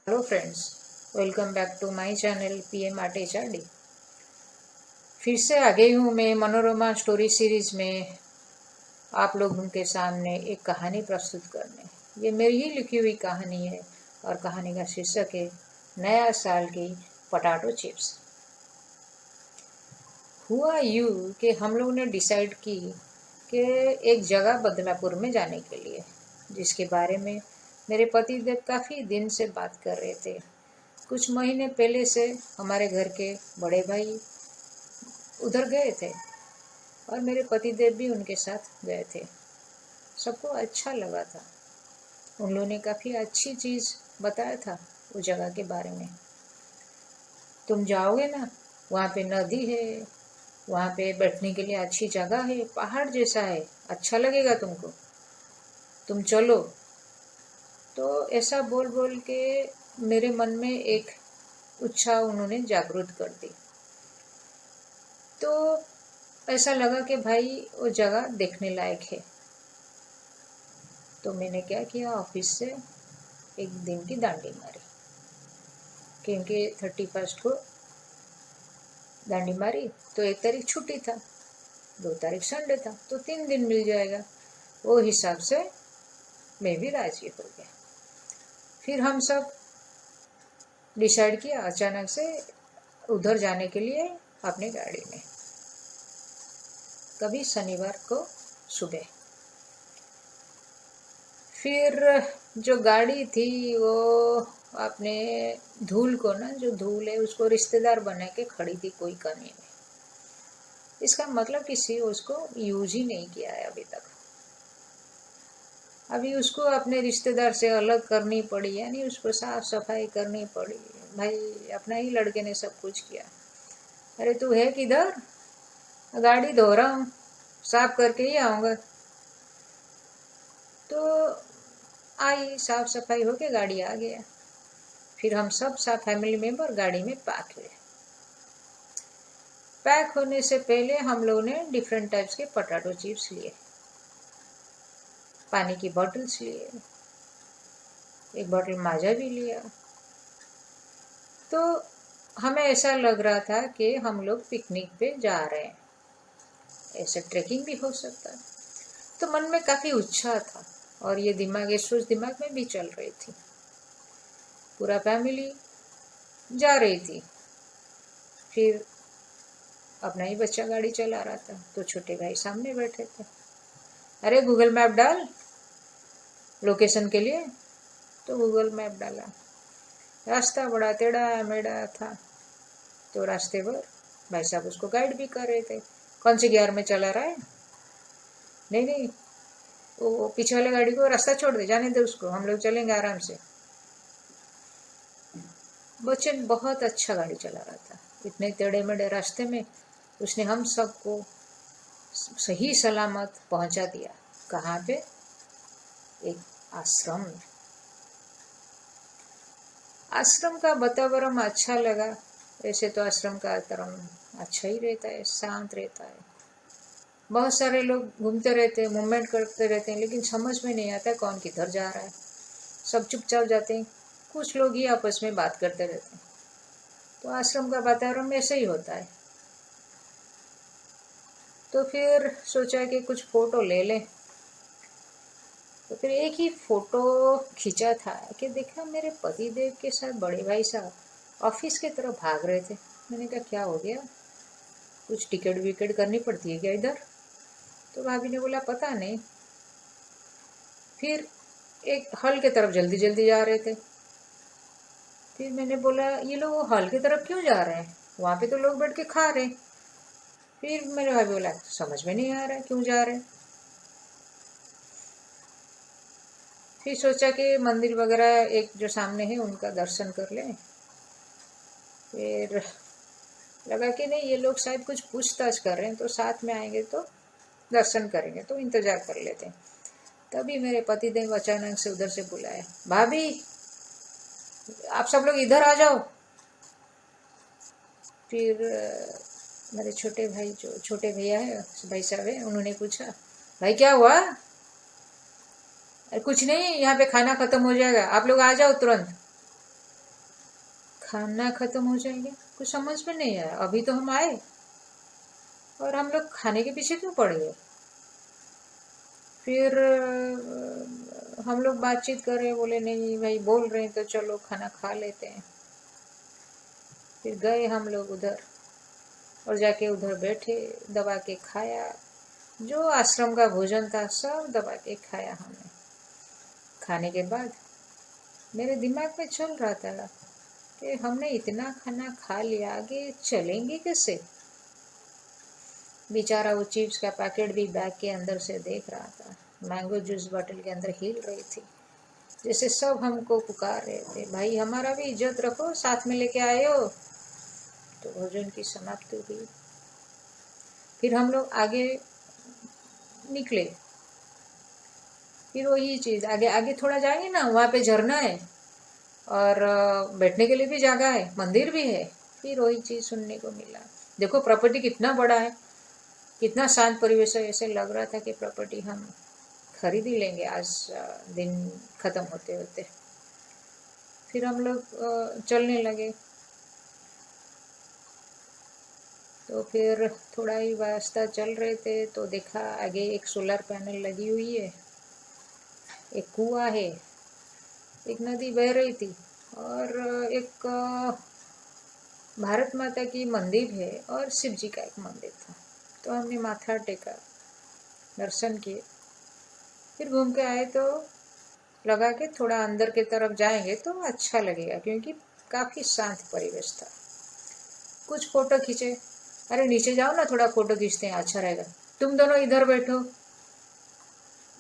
Hello friends, welcome back to my channel PM art HRD। फिर से आ गई हूँ मैं मनोरमा स्टोरी सीरीज में आप लोगों के सामने एक कहानी प्रस्तुत करने। ये मेरी ही लिखी हुई कहानी है और कहानी का शीर्षक है नया साल की पोटैटो चिप्स। हुआ यूँ कि हम लोगों ने डिसाइड की कि एक जगह बदलापुर में जाने के लिए, जिसके बारे में मेरे पतिदेव काफ़ी दिन से बात कर रहे थे। कुछ महीने पहले से हमारे घर के बड़े भाई उधर गए थे और मेरे पतिदेव भी उनके साथ गए थे। सबको अच्छा लगा था। उन लोगों ने काफ़ी अच्छी चीज़ बताया था उस जगह के बारे में। तुम जाओगे ना, वहाँ पे नदी है, वहाँ पे बैठने के लिए अच्छी जगह है, पहाड़ जैसा है, अच्छा लगेगा तुमको, तुम चलो। तो ऐसा बोल बोल के मेरे मन में एक उत्साह उन्होंने जागृत कर दी। तो ऐसा लगा कि भाई वो जगह देखने लायक है। तो मैंने क्या किया, ऑफिस से एक दिन की दांडी मारी, क्योंकि 31 को दांडी मारी तो 1 तारीख छुट्टी था, 2 तारीख संडे था, तो 3 दिन मिल जाएगा। वो हिसाब से मैं भी राजी हो गया। फिर हम सब डिसाइड किया अचानक से उधर जाने के लिए अपनी गाड़ी में, कभी शनिवार को सुबह। फिर जो गाड़ी थी वो अपने धूल को ना, जो धूल है उसको रिश्तेदार बना के खड़ी थी, कोई कमी नहीं। इसका मतलब किसी उसको यूज ही नहीं किया है अभी तक। अभी उसको अपने रिश्तेदार से अलग करनी पड़ी, यानी उसको साफ सफाई करनी पड़ी। भाई अपना ही लड़के ने सब कुछ किया। अरे तू है किधर? गाड़ी धो रहा हूँ, साफ करके ही आऊँगा। तो आई, साफ सफाई होके गाड़ी आ गया। फिर हम सब फैमिली मेंबर गाड़ी में पैक हुए। पैक होने से पहले हम लोगों ने डिफरेंट टाइप्स के पोटैटो चिप्स लिए, पानी की बॉटल्स लिए, एक बॉटल माजा भी लिया। तो हमें ऐसा लग रहा था कि हम लोग पिकनिक पे जा रहे हैं, ऐसे ट्रैकिंग भी हो सकता है। तो मन में काफ़ी उत्साह था और ये सोच दिमाग में भी चल रही थी। पूरा फैमिली जा रही थी। फिर अपना ही बच्चा गाड़ी चला रहा था, तो छोटे भाई सामने बैठे थे। अरे गूगल मैप डाल लोकेशन के लिए। तो गूगल मैप डाला। रास्ता बड़ा टेढ़ा मेढ़ा था, तो रास्ते पर भाई साहब उसको गाइड भी कर रहे थे। कौन सी गियर में चला रहा है? नहीं नहीं, वो पीछे वाले गाड़ी को रास्ता छोड़ दे, जाने दे उसको, हम लोग चलेंगे आराम से। बच्चे बहुत अच्छा गाड़ी चला रहा था। इतने टेढ़े मेढ़े रास्ते में उसने हम सबको सही सलामत पहुंचा दिया। कहाँ पे? एक आश्रम। आश्रम का वातावरण अच्छा लगा। वैसे तो आश्रम का वातावरण अच्छा ही रहता है, शांत रहता है। बहुत सारे लोग घूमते रहते हैं, मूवमेंट करते रहते हैं, लेकिन समझ में नहीं आता कौन किधर जा रहा है। सब चुपचाप जाते हैं, कुछ लोग ही आपस में बात करते रहते हैं। तो आश्रम का वातावरण ऐसे ही होता है। तो फिर सोचा कि कुछ फोटो ले लें। तो फिर एक ही फोटो खींचा था कि देखा मेरे पतिदेव के साथ बड़े भाई साहब ऑफिस की तरफ भाग रहे थे। मैंने कहा क्या हो गया, कुछ टिकट विकेट करनी पड़ती है क्या इधर? तो भाभी ने बोला पता नहीं। फिर एक हॉल की तरफ जल्दी जल्दी जा रहे थे। फिर मैंने बोला ये लोग हॉल की तरफ क्यों जा रहे हैं, वहाँ पे तो लोग बैठ के खा रहे। फिर मेरे भाई बोला समझ में नहीं आ रहा क्यों जा रहे। फिर सोचा कि मंदिर वगैरह एक जो सामने है उनका दर्शन कर लें। फिर लगा कि नहीं, ये लोग शायद कुछ पूछताछ कर रहे हैं, तो साथ में आएंगे तो दर्शन करेंगे, तो इंतजार कर लेते हैं। तभी मेरे पतिदेव अचानक से उधर से बुलाया, भाभी आप सब लोग इधर आ जाओ। फिर मेरे छोटे भाई, जो छोटे भैया है, भाई साहब है, उन्होंने पूछा भाई क्या हुआ? अरे कुछ नहीं, यहाँ पे खाना खत्म हो जाएगा, आप लोग आ जाओ तुरंत। खाना खत्म हो जाएगा, कुछ समझ में नहीं आया। अभी तो हम आए और हम लोग खाने के पीछे क्यों पड़ गए। फिर हम लोग बातचीत कर रहे, बोले नहीं भाई बोल रहे हैं तो चलो खाना खा लेते हैं। फिर गए हम लोग उधर और जाके उधर बैठे, दबा के खाया। जो आश्रम का भोजन था सब दबा के खाया हमने। खाने के बाद मेरे दिमाग में चल रहा था कि हमने इतना खाना खा लिया, आगे चलेंगे कैसे। बेचारा वो चिप्स का पैकेट भी बैग के अंदर से देख रहा था, मैंगो जूस बॉटल के अंदर हिल रही थी, जैसे सब हमको पुकार रहे थे, भाई हमारा भी इज्जत रखो, साथ में लेके आए हो। तो भोजन की समाप्ति हुई। फिर हम लोग आगे निकले। फिर वही चीज़, आगे आगे थोड़ा जाएंगे ना, वहाँ पे झरना है और बैठने के लिए भी जगह है, मंदिर भी है। फिर वही चीज़ सुनने को मिला। देखो प्रॉपर्टी कितना बड़ा है, कितना शांत परिवेश है। ऐसे लग रहा था कि प्रॉपर्टी हम खरीद ही लेंगे आज दिन ख़त्म होते होते। फिर हम लोग चलने लगे। तो फिर थोड़ा ही रास्ता चल रहे थे तो देखा आगे एक सोलर पैनल लगी हुई है, एक कुआं है, एक नदी बह रही थी और एक भारत माता की मंदिर है और शिव जी का एक मंदिर था। तो हमने माथा टेका, दर्शन किए। फिर घूम के आए तो लगा कि थोड़ा अंदर की तरफ जाएंगे तो अच्छा लगेगा, क्योंकि काफ़ी शांत परिवेश था। कुछ फोटो खींचे। अरे नीचे जाओ ना, थोड़ा फोटो खींचते हैं, अच्छा रहेगा। तुम दोनों इधर बैठो।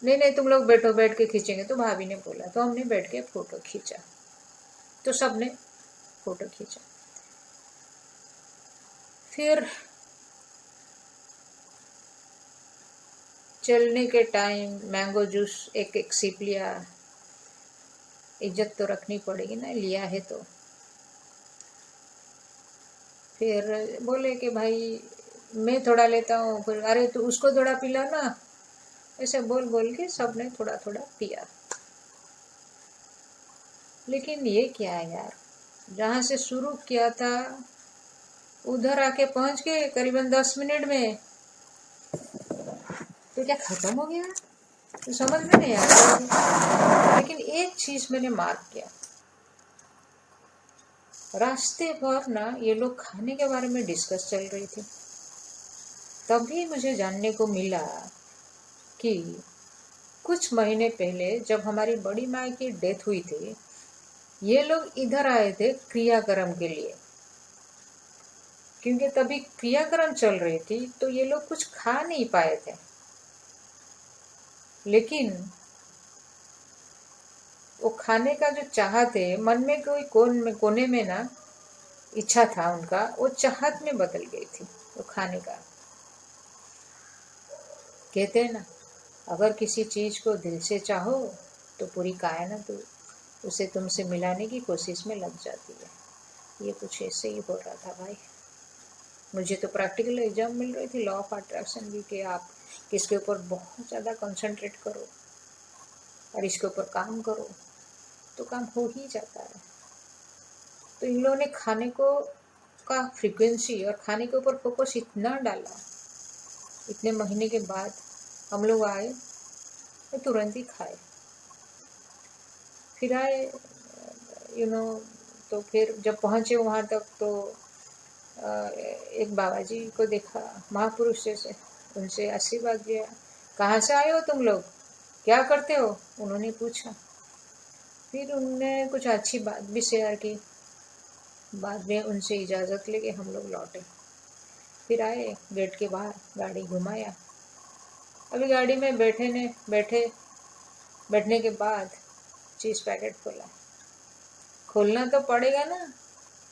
नहीं नहीं तुम लोग बैठो, बैठ के खींचेंगे। तो भाभी ने बोला, तो हमने बैठ के फोटो खींचा। तो सबने फोटो खींचा। फिर चलने के टाइम मैंगो जूस एक एक सिप लिया। इज्जत तो रखनी पड़ेगी ना, लिया है तो। फिर बोले कि भाई मैं थोड़ा लेता हूँ। फिर अरे तो उसको थोड़ा पिला ना, ऐसे बोल बोल के सबने थोड़ा थोड़ा पिया। लेकिन ये क्या है यार, जहाँ से शुरू किया था उधर आके पहुँच गए करीबन 10 मिनट में, तो क्या खत्म हो गया, तो समझ में नहीं आया। लेकिन एक चीज मैंने मार्क किया, रास्ते पर ना ये लोग खाने के बारे में डिस्कस चल रही थी। तभी मुझे जानने को मिला कि कुछ महीने पहले जब हमारी बड़ी माँ की डेथ हुई थी, ये लोग इधर आए थे क्रियाक्रम के लिए, क्योंकि तभी क्रियाक्रम चल रही थी तो ये लोग कुछ खा नहीं पाए थे। लेकिन वो खाने का जो चाहत है, मन में कोई कोने में ना इच्छा था उनका, वो चाहत में बदल गई थी वो खाने का। कहते हैं ना, अगर किसी चीज को दिल से चाहो तो पूरी कायनात उसे तुमसे मिलाने की कोशिश में लग जाती है। ये कुछ ऐसे ही हो रहा था भाई। मुझे तो प्रैक्टिकल एग्जाम मिल रही थी, लॉ ऑफ अट्रैक्शन की, कि आप किसके ऊपर बहुत ज़्यादा कंसंट्रेट करो और इसके ऊपर काम करो तो काम हो ही जाता है। तो इन लोगों ने खाने को का फ्रीक्वेंसी और खाने के ऊपर फोकस इतना डाला। इतने महीने के बाद हम लोग आए तो तुरंत ही खाए। फिर आए तो फिर जब पहुँचे वहाँ तक तो एक बाबा जी को देखा, महापुरुष जैसे, उनसे आशीर्वाद लिया। कहाँ से आए हो तुम लोग, क्या करते हो, उन्होंने पूछा। फिर उनने कुछ अच्छी बात भी शेयर की। बाद में उनसे इजाज़त लेके हम लोग लौटे। फिर आए, गेट के बाहर गाड़ी घुमाया। अभी गाड़ी में बैठने के बाद चीज़ पैकेट खोलना तो पड़ेगा ना,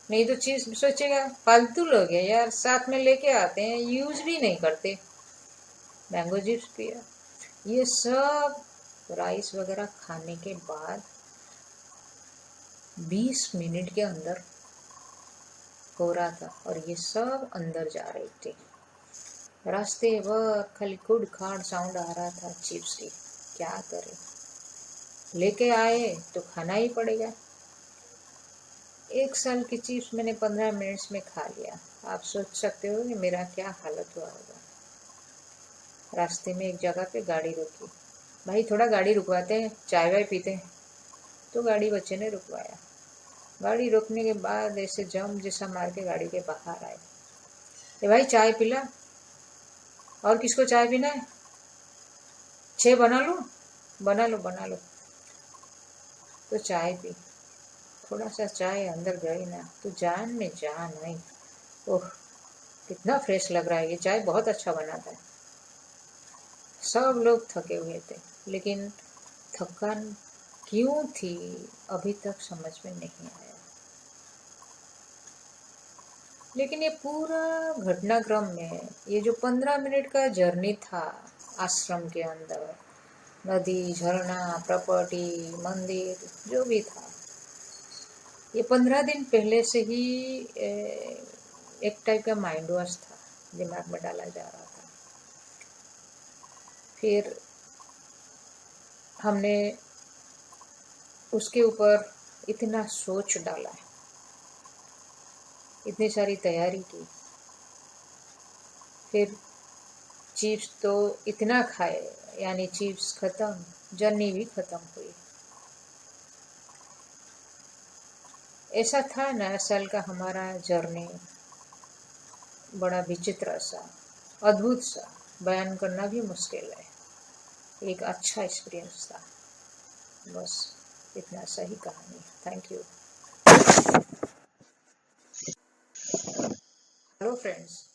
नहीं तो चीज़ सोचेगा फालतू लोग हैं यार, साथ में लेके आते हैं, यूज़ भी नहीं करते। मैंगो जूस पिया। ये सब राइस वगैरह खाने के बाद 20 मिनट के अंदर हो रहा था और ये सब अंदर जा रही थी। रास्ते भर खाली खुड खाड़ साउंड आ रहा था चिप्स की। क्या करे, लेके आए तो खाना ही पड़ेगा। 1 साल की चिप्स मैंने 15 मिनट्स में खा लिया। आप सोच सकते हो कि मेरा क्या हालत हुआ होगा। रास्ते में एक जगह पे गाड़ी रोकी। भाई थोड़ा गाड़ी रुकवाते हैं, चाय वाय पीते हैं। तो गाड़ी बच्चे ने रुकवाया। गाड़ी रोकने के बाद ऐसे जम जैसा मार के गाड़ी के बाहर आए। ए भाई चाय पिला, और किसको चाय पीना है? 6 बना लो, बना लो बना लो। तो चाय पी। थोड़ा सा चाय अंदर गई ना तो जान में जान आई। ओह, कितना फ्रेश लग रहा है, ये चाय बहुत अच्छा बनाता है। सब लोग थके हुए थे, लेकिन थकान क्यों थी अभी तक समझ में नहीं आया। लेकिन ये पूरा घटनाक्रम में ये जो 15 मिनट का जर्नी था आश्रम के अंदर, नदी, झरना, प्रॉपर्टी, मंदिर, जो भी था, ये 15 दिन पहले से ही एक टाइप का माइंड वॉश था, दिमाग में डाला जा रहा था। फिर हमने उसके ऊपर इतना सोच डाला, इतनी सारी तैयारी की। फिर चिप्स तो इतना खाए, यानी चिप्स खत्म, जर्नी भी खत्म हुई। ऐसा था नया साल का हमारा जर्नी, बड़ा विचित्र सा, अद्भुत सा, बयान करना भी मुश्किल है। एक अच्छा एक्सपीरियंस था। बस इतना सही कहानी। Thank you. Hello friends.